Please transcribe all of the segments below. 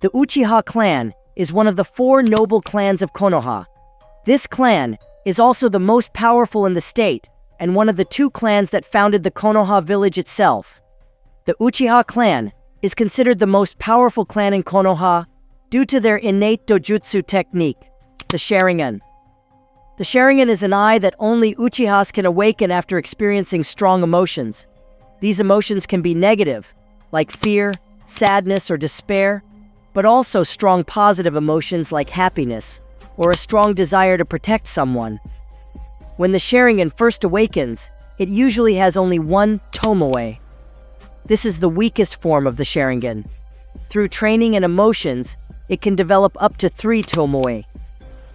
The Uchiha clan is one of the 4 noble clans of Konoha. This clan is also the most powerful in the state, and one of the 2 clans that founded the Konoha village itself. The Uchiha clan is considered the most powerful clan in Konoha due to their innate dojutsu technique, the Sharingan. The Sharingan is an eye that only Uchihas can awaken after experiencing strong emotions. These emotions can be negative, like fear, sadness, or despair, but also strong positive emotions like happiness, or a strong desire to protect someone. When the Sharingan first awakens, it usually has only 1 tomoe. This is the weakest form of the Sharingan. Through training and emotions, it can develop up to 3 tomoe.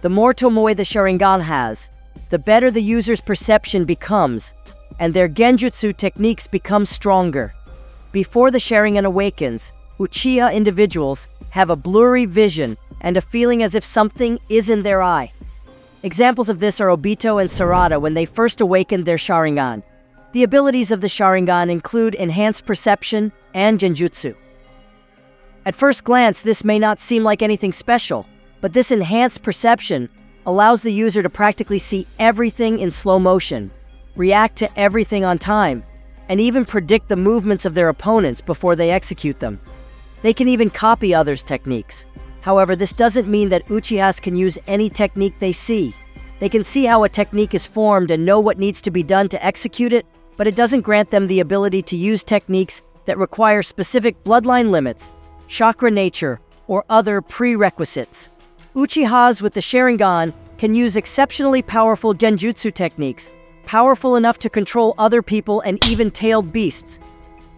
The more tomoe the Sharingan has, the better the user's perception becomes, and their genjutsu techniques become stronger. Before the Sharingan awakens, Uchiha individuals have a blurry vision and a feeling as if something is in their eye. Examples of this are Obito and Sarada when they first awakened their Sharingan. The abilities of the Sharingan include enhanced perception and genjutsu. At first glance, this may not seem like anything special, but this enhanced perception allows the user to practically see everything in slow motion, react to everything on time, and even predict the movements of their opponents before they execute them. They can even copy others' techniques. However, this doesn't mean that Uchihas can use any technique they see. They can see how a technique is formed and know what needs to be done to execute it, but it doesn't grant them the ability to use techniques that require specific bloodline limits, chakra nature, or other prerequisites. Uchihas with the Sharingan can use exceptionally powerful genjutsu techniques, powerful enough to control other people and even tailed beasts.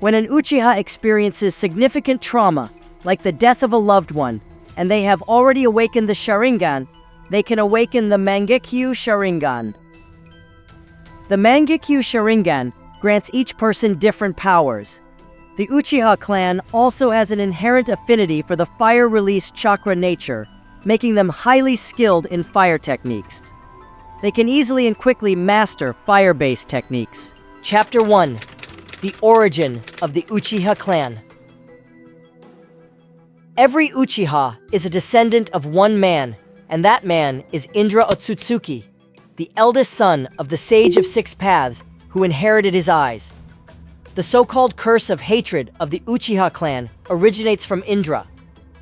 When an Uchiha experiences significant trauma, like the death of a loved one, and they have already awakened the Sharingan, they can awaken the Mangekyo Sharingan. The Mangekyo Sharingan grants each person different powers. The Uchiha clan also has an inherent affinity for the fire-release chakra nature, making them highly skilled in fire techniques. They can easily and quickly master fire-based techniques. Chapter 1. The origin of the Uchiha clan. Every Uchiha is a descendant of one man, and that man is Indra Otsutsuki, the eldest son of the Sage of 6 Paths who inherited his eyes. The so-called curse of hatred of the Uchiha clan originates from Indra.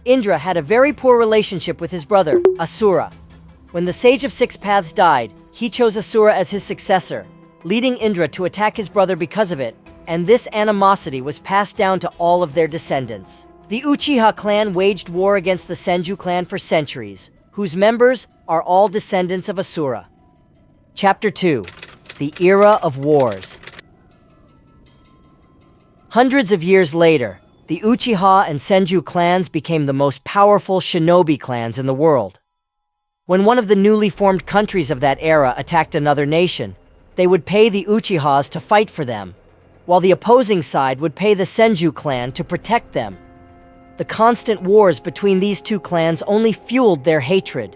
Indra had a very poor relationship with his brother, Asura. When the Sage of 6 Paths died, he chose Asura as his successor, leading Indra to attack his brother because of it, and this animosity was passed down to all of their descendants. The Uchiha clan waged war against the Senju clan for centuries, whose members are all descendants of Asura. Chapter 2. The Era of Wars. Hundreds of years later, the Uchiha and Senju clans became the most powerful shinobi clans in the world. When one of the newly formed countries of that era attacked another nation, they would pay the Uchihas to fight for them, while the opposing side would pay the Senju clan to protect them. The constant wars between these 2 clans only fueled their hatred.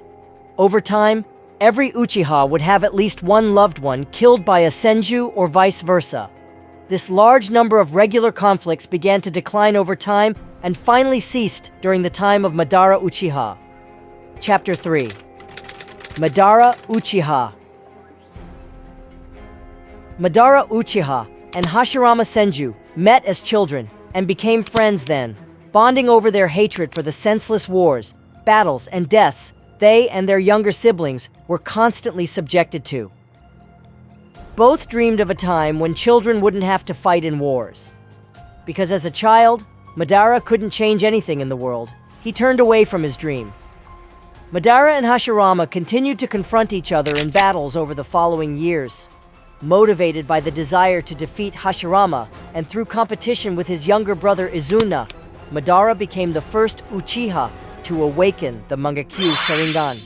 Over time, every Uchiha would have at least one loved one killed by a Senju or vice versa. This large number of regular conflicts began to decline over time and finally ceased during the time of Madara Uchiha. Chapter 3. Madara Uchiha. Madara Uchiha and Hashirama Senju met as children and became friends then, bonding over their hatred for the senseless wars, battles, and deaths they and their younger siblings were constantly subjected to. Both dreamed of a time when children wouldn't have to fight in wars. Because as a child, Madara couldn't change anything in the world. He turned away from his dream. Madara and Hashirama continued to confront each other in battles over the following years. Motivated by the desire to defeat Hashirama and through competition with his younger brother Izuna, Madara became the first Uchiha to awaken the Mangekyo Sharingan.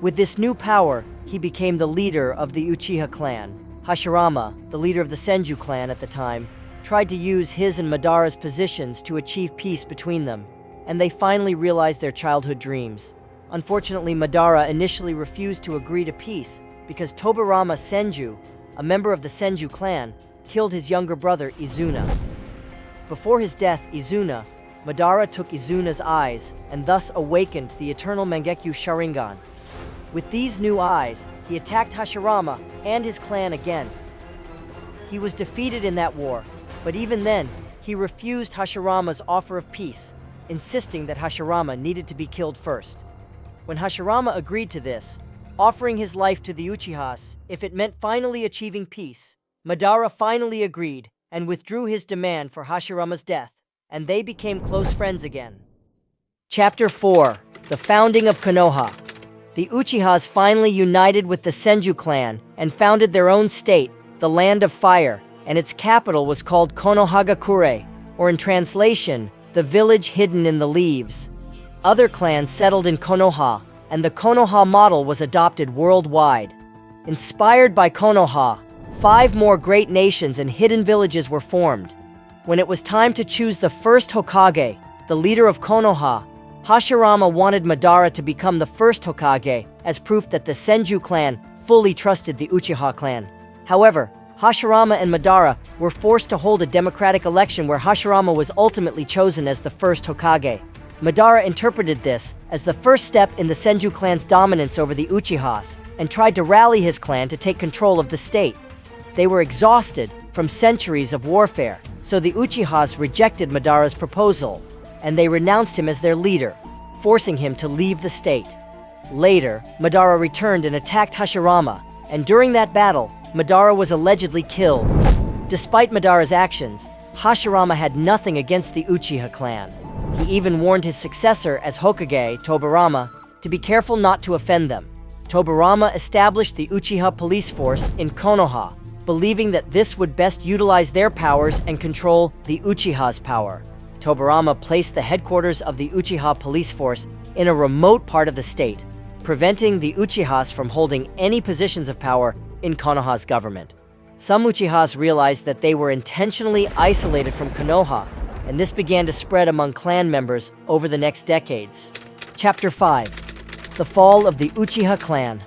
With this new power, he became the leader of the Uchiha clan. Hashirama, the leader of the Senju clan at the time, tried to use his and Madara's positions to achieve peace between them, and they finally realized their childhood dreams. Unfortunately, Madara initially refused to agree to peace because Tobirama Senju, a member of the Senju clan, killed his younger brother Izuna. Before his death, Izuna, Madara took Izuna's eyes and thus awakened the eternal Mangekyo Sharingan. With these new eyes, he attacked Hashirama and his clan again. He was defeated in that war, but even then, he refused Hashirama's offer of peace, insisting that Hashirama needed to be killed first. When Hashirama agreed to this, offering his life to the Uchihas if it meant finally achieving peace, Madara finally agreed and withdrew his demand for Hashirama's death, and they became close friends again. Chapter 4: The Founding of Konoha. The Uchihas finally united with the Senju clan and founded their own state, the Land of Fire, and its capital was called Konohagakure, or in translation, the village hidden in the leaves. Other clans settled in Konoha, and the Konoha model was adopted worldwide. Inspired by Konoha, 5 more great nations and hidden villages were formed. When it was time to choose the first Hokage, the leader of Konoha, Hashirama wanted Madara to become the first Hokage as proof that the Senju clan fully trusted the Uchiha clan. However, Hashirama and Madara were forced to hold a democratic election where Hashirama was ultimately chosen as the first Hokage. Madara interpreted this as the first step in the Senju clan's dominance over the Uchihas and tried to rally his clan to take control of the state. They were exhausted from centuries of warfare, so the Uchihas rejected Madara's proposal, and they renounced him as their leader, forcing him to leave the state. Later, Madara returned and attacked Hashirama, and during that battle, Madara was allegedly killed. Despite Madara's actions, Hashirama had nothing against the Uchiha clan. He even warned his successor as Hokage, Tobirama, to be careful not to offend them. Tobirama established the Uchiha police force in Konoha, believing that this would best utilize their powers and control the Uchiha's power. Tobirama placed the headquarters of the Uchiha police force in a remote part of the state, preventing the Uchihas from holding any positions of power in Konoha's government. Some Uchihas realized that they were intentionally isolated from Konoha, and this began to spread among clan members over the next decades. Chapter 5: The Fall of the Uchiha Clan.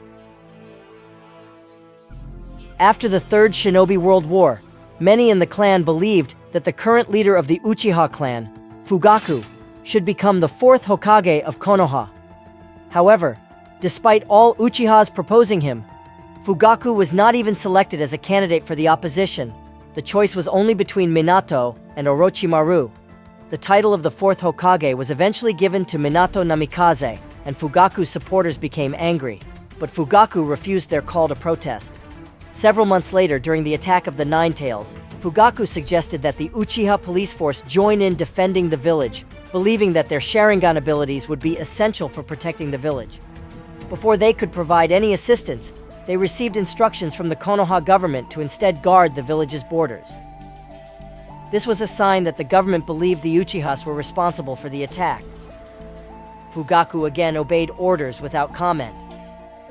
After the Third Shinobi World War, many in the clan believed that the current leader of the Uchiha clan, Fugaku, should become the 4th Hokage of Konoha. However, despite all Uchihas proposing him, Fugaku was not even selected as a candidate for the opposition. The choice was only between Minato and Orochimaru. The title of the 4th Hokage was eventually given to Minato Namikaze, and Fugaku's supporters became angry, but Fugaku refused their call to protest. Several months later, during the attack of the Nine Tails, Fugaku suggested that the Uchiha police force join in defending the village, believing that their Sharingan abilities would be essential for protecting the village. Before they could provide any assistance, they received instructions from the Konoha government to instead guard the village's borders. This was a sign that the government believed the Uchihas were responsible for the attack. Fugaku again obeyed orders without comment.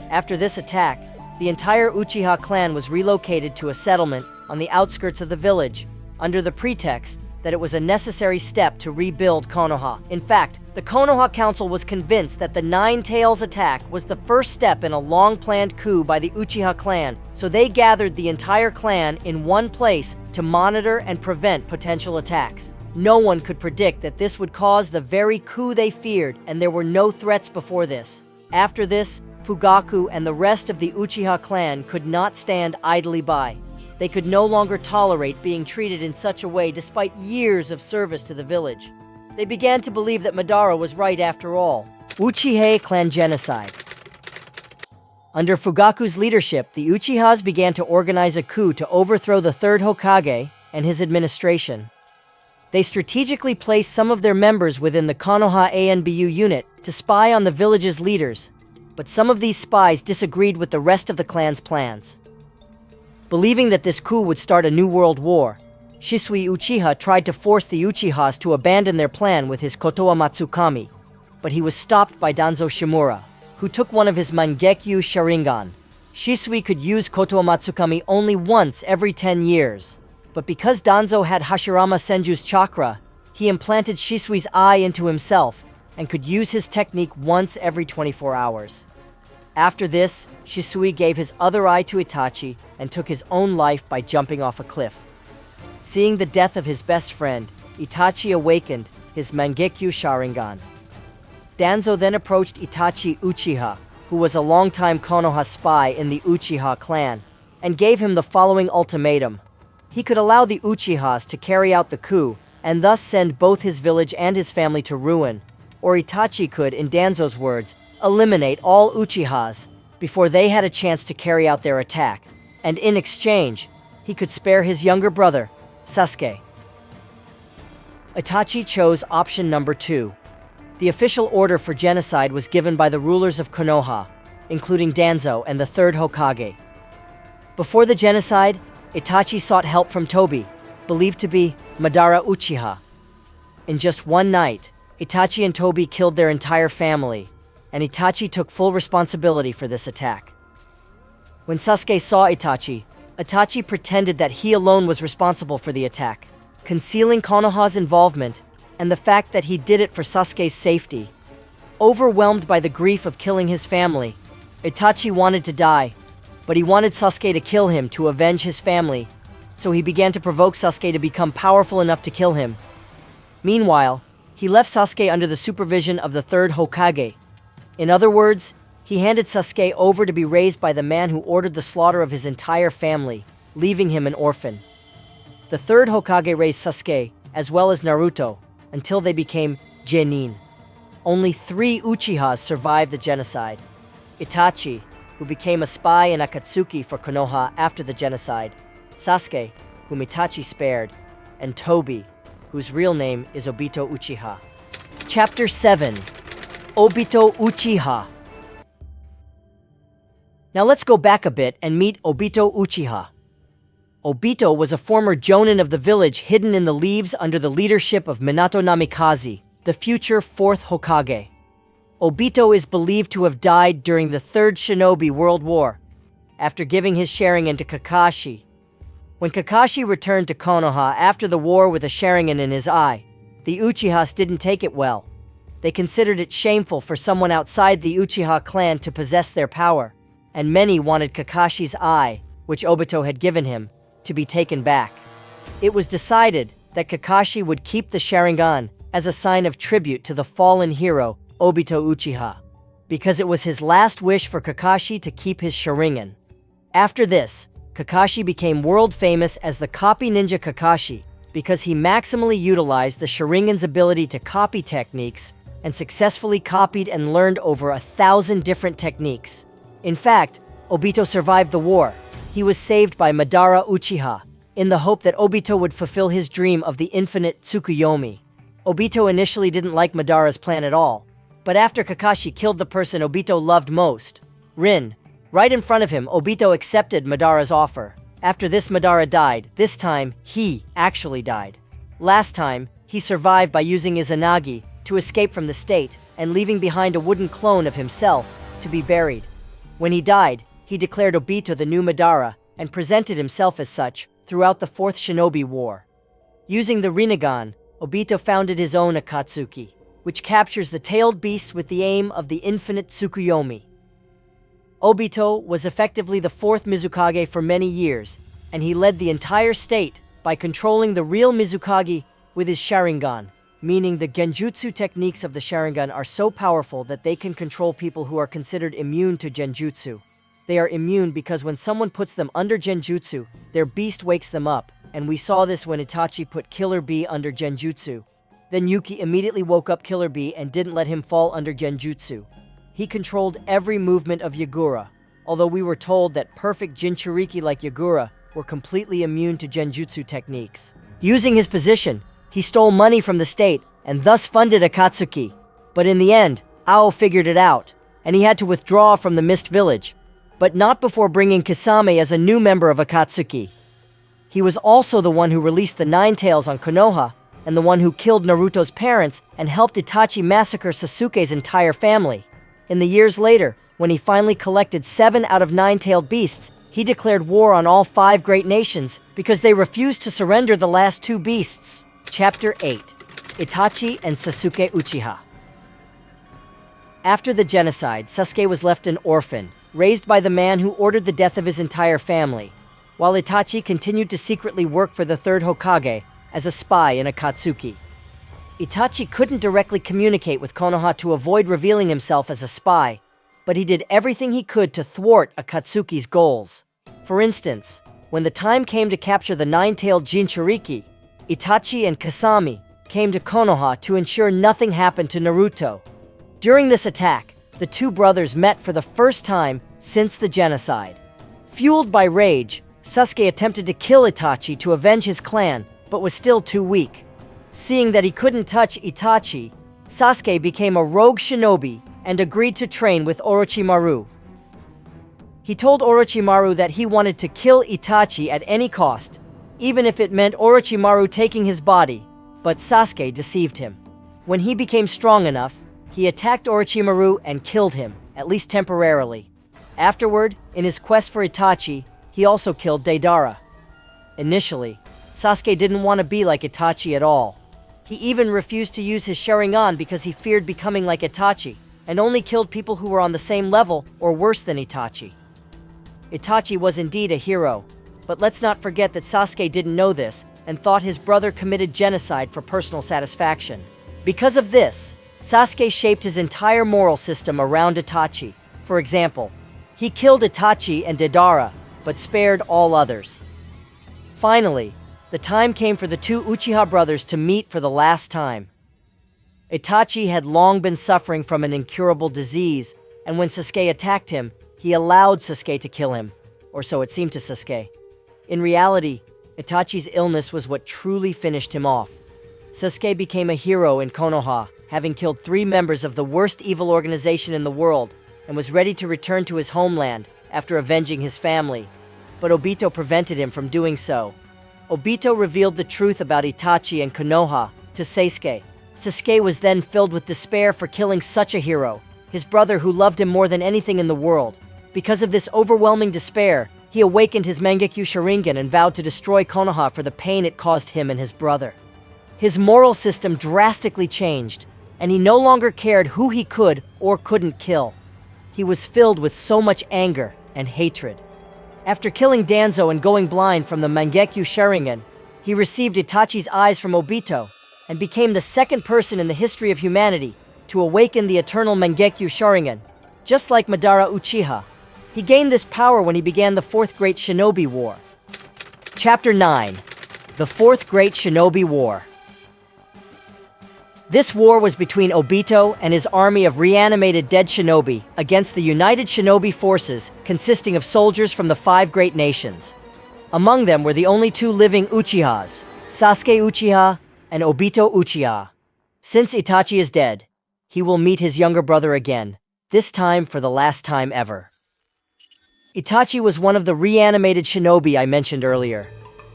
After this attack, the entire Uchiha clan was relocated to a settlement on the outskirts of the village, under the pretext that it was a necessary step to rebuild Konoha. In fact, the Konoha Council was convinced that the Nine Tails attack was the first step in a long-planned coup by the Uchiha clan, so they gathered the entire clan in one place to monitor and prevent potential attacks. No one could predict that this would cause the very coup they feared, and there were no threats before this. After this, Fugaku and the rest of the Uchiha clan could not stand idly by. They could no longer tolerate being treated in such a way despite years of service to the village. They began to believe that Madara was right after all. Uchiha clan genocide. Under Fugaku's leadership, the Uchihas began to organize a coup to overthrow the 3rd Hokage and his administration. They strategically placed some of their members within the Konoha ANBU unit to spy on the village's leaders, but some of these spies disagreed with the rest of the clan's plans. Believing that this coup would start a new world war, Shisui Uchiha tried to force the Uchihas to abandon their plan with his Kotoa Matsukami, but he was stopped by Danzo Shimura, who took one of his Mangekyo Sharingan. Shisui could use Kotoa Matsukami only once every 10 years, but because Danzo had Hashirama Senju's chakra, he implanted Shisui's eye into himself and could use his technique once every 24 hours. After this, Shisui gave his other eye to Itachi and took his own life by jumping off a cliff. Seeing the death of his best friend, Itachi awakened his Mangekyu Sharingan. Danzo then approached Itachi Uchiha, who was a longtime Konoha spy in the Uchiha clan, and gave him the following ultimatum. He could allow the Uchihas to carry out the coup, and thus send both his village and his family to ruin, or Itachi could, in Danzo's words, eliminate all Uchihas before they had a chance to carry out their attack, and in exchange, he could spare his younger brother, Sasuke. Itachi chose option number 2. The official order for genocide was given by the rulers of Konoha, including Danzo and the third Hokage. Before the genocide, Itachi sought help from Tobi, believed to be Madara Uchiha. In just one night, Itachi and Tobi killed their entire family, and Itachi took full responsibility for this attack. When Sasuke saw Itachi, Itachi pretended that he alone was responsible for the attack, concealing Konoha's involvement and the fact that he did it for Sasuke's safety. Overwhelmed by the grief of killing his family, Itachi wanted to die, but he wanted Sasuke to kill him to avenge his family, so he began to provoke Sasuke to become powerful enough to kill him. Meanwhile, he left Sasuke under the supervision of the third Hokage. In other words, he handed Sasuke over to be raised by the man who ordered the slaughter of his entire family, leaving him an orphan. The third Hokage raised Sasuke, as well as Naruto, until they became genin. Only 3 Uchihas survived the genocide. Itachi, who became a spy in Akatsuki for Konoha after the genocide, Sasuke, whom Itachi spared, and Tobi, whose real name is Obito Uchiha. Chapter 7. Obito Uchiha. Now let's go back a bit and meet Obito Uchiha. Obito was a former jonin of the village hidden in the leaves under the leadership of Minato Namikaze, the future 4th Hokage. Obito is believed to have died during the Third Shinobi World War, after giving his Sharingan to Kakashi. When Kakashi returned to Konoha after the war with a Sharingan in his eye, the Uchihas didn't take it well. They considered it shameful for someone outside the Uchiha clan to possess their power, and many wanted Kakashi's eye, which Obito had given him, to be taken back. It was decided that Kakashi would keep the Sharingan as a sign of tribute to the fallen hero, Obito Uchiha, because it was his last wish for Kakashi to keep his Sharingan. After this, Kakashi became world famous as the Copy Ninja Kakashi because he maximally utilized the Sharingan's ability to copy techniques and successfully copied and learned over 1,000 different techniques. In fact, Obito survived the war. He was saved by Madara Uchiha, in the hope that Obito would fulfill his dream of the infinite Tsukuyomi. Obito initially didn't like Madara's plan at all, but after Kakashi killed the person Obito loved most, Rin, right in front of him, Obito accepted Madara's offer. After this, Madara died. This time, he actually died. Last time, he survived by using Izanagi to escape from the state and leaving behind a wooden clone of himself to be buried. When he died, he declared Obito the new Madara and presented himself as such throughout the 4th Shinobi War. Using the Rinnegan, Obito founded his own Akatsuki, which captures the tailed beasts with the aim of the infinite Tsukuyomi. Obito was effectively the 4th Mizukage for many years, and he led the entire state by controlling the real Mizukage with his Sharingan, meaning the genjutsu techniques of the Sharingan are so powerful that they can control people who are considered immune to genjutsu. They are immune because when someone puts them under genjutsu, their beast wakes them up, and we saw this when Itachi put Killer Bee under genjutsu. Then Yuki immediately woke up Killer Bee and didn't let him fall under genjutsu. He controlled every movement of Yagura, although we were told that perfect Jinchuriki like Yagura were completely immune to genjutsu techniques. Using his position, he stole money from the state and thus funded Akatsuki. But in the end, Ao figured it out, and he had to withdraw from the Mist Village, but not before bringing Kisame as a new member of Akatsuki. He was also the one who released the Nine Tails on Konoha, and the one who killed Naruto's parents and helped Itachi massacre Sasuke's entire family. In the years later, when he finally collected 7 out of 9-tailed beasts, he declared war on all 5 great nations because they refused to surrender the last 2 beasts. Chapter 8. Itachi and Sasuke Uchiha. After the genocide, Sasuke was left an orphan, raised by the man who ordered the death of his entire family, while Itachi continued to secretly work for the third Hokage as a spy in Akatsuki. Itachi couldn't directly communicate with Konoha to avoid revealing himself as a spy, but he did everything he could to thwart Akatsuki's goals. For instance, when the time came to capture the nine-tailed Jinchuriki, Itachi and Kasami came to Konoha to ensure nothing happened to Naruto. During this attack, the two brothers met for the first time since the genocide. Fueled by rage, Sasuke attempted to kill Itachi to avenge his clan, but was still too weak. Seeing that he couldn't touch Itachi, Sasuke became a rogue shinobi and agreed to train with Orochimaru. He told Orochimaru that he wanted to kill Itachi at any cost, even if it meant Orochimaru taking his body, but Sasuke deceived him. When he became strong enough, he attacked Orochimaru and killed him, at least temporarily. Afterward, in his quest for Itachi, he also killed Deidara. Initially, Sasuke didn't want to be like Itachi at all. He even refused to use his Sharingan because he feared becoming like Itachi, and only killed people who were on the same level or worse than Itachi. Itachi was indeed a hero, but let's not forget that Sasuke didn't know this and thought his brother committed genocide for personal satisfaction. Because of this, Sasuke shaped his entire moral system around Itachi. For example, he killed Itachi and Deidara, but spared all others. Finally, the time came for the two Uchiha brothers to meet for the last time. Itachi had long been suffering from an incurable disease, and when Sasuke attacked him, he allowed Sasuke to kill him, or so it seemed to Sasuke. In reality, Itachi's illness was what truly finished him off. Sasuke became a hero in Konoha, having killed 3 members of the worst evil organization in the world, and was ready to return to his homeland after avenging his family. But Obito prevented him from doing so. Obito revealed the truth about Itachi and Konoha to Sasuke. Sasuke was then filled with despair for killing such a hero, his brother who loved him more than anything in the world. Because of this overwhelming despair, he awakened his Mangekyo Sharingan and vowed to destroy Konoha for the pain it caused him and his brother. His moral system drastically changed, and he no longer cared who he could or couldn't kill. He was filled with so much anger and hatred. After killing Danzo and going blind from the Mangekyo Sharingan, he received Itachi's eyes from Obito and became the second person in the history of humanity to awaken the eternal Mangekyo Sharingan, just like Madara Uchiha. He gained this power when he began the Fourth Great Shinobi War. Chapter 9: The Fourth Great Shinobi War. This war was between Obito and his army of reanimated dead shinobi against the United Shinobi Forces consisting of soldiers from the 5 great nations. Among them were the only 2 living Uchihas, Sasuke Uchiha and Obito Uchiha. Since Itachi is dead, he will meet his younger brother again, this time for the last time ever. Itachi was one of the reanimated shinobi I mentioned earlier.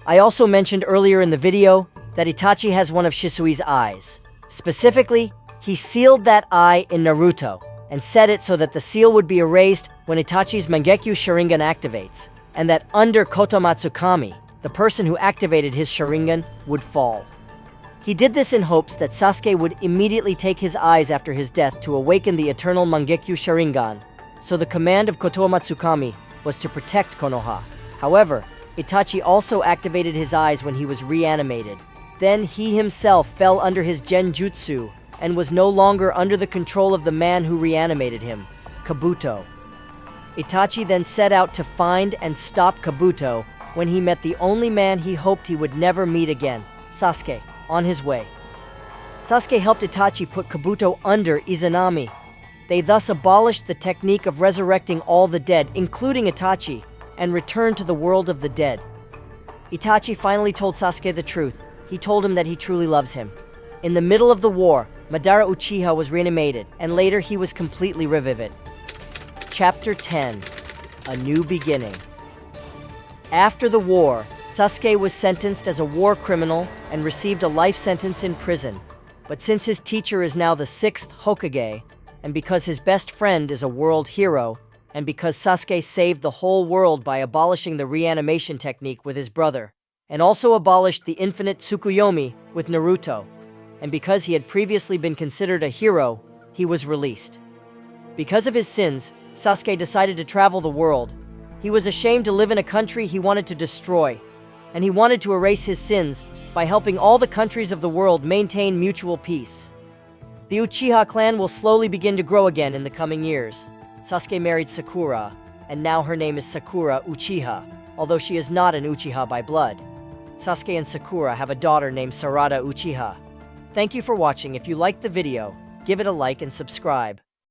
I also mentioned earlier in the video that Itachi has one of Shisui's eyes. Specifically, he sealed that eye in Naruto, and set it so that the seal would be erased when Itachi's Mangekyo Sharingan activates, and that under Kotomatsu Kami, the person who activated his Sharingan would fall. He did this in hopes that Sasuke would immediately take his eyes after his death to awaken the eternal Mangekyo Sharingan, so the command of Kotomatsu Kami was to protect Konoha. However, Itachi also activated his eyes when he was reanimated. Then he himself fell under his genjutsu and was no longer under the control of the man who reanimated him, Kabuto. Itachi then set out to find and stop Kabuto when he met the only man he hoped he would never meet again, Sasuke, on his way. Sasuke helped Itachi put Kabuto under Izanami. They thus abolished the technique of resurrecting all the dead, including Itachi, and returned to the world of the dead. Itachi finally told Sasuke the truth. He told him that he truly loves him. In the middle of the war, Madara Uchiha was reanimated, and later he was completely revived. Chapter 10: A New Beginning. After the war, Sasuke was sentenced as a war criminal and received a life sentence in prison. But since his teacher is now the 6th Hokage, and because his best friend is a world hero, and because Sasuke saved the whole world by abolishing the reanimation technique with his brother, and also abolished the infinite Tsukuyomi with Naruto, and because he had previously been considered a hero, he was released. Because of his sins, Sasuke decided to travel the world. He was ashamed to live in a country he wanted to destroy. and he wanted to erase his sins by helping all the countries of the world maintain mutual peace. The Uchiha clan will slowly begin to grow again in the coming years. Sasuke married Sakura, and now her name is Sakura Uchiha, although she is not an Uchiha by blood. Sasuke and Sakura have a daughter named Sarada Uchiha. Thank you for watching. If you liked the video, give it a like and subscribe.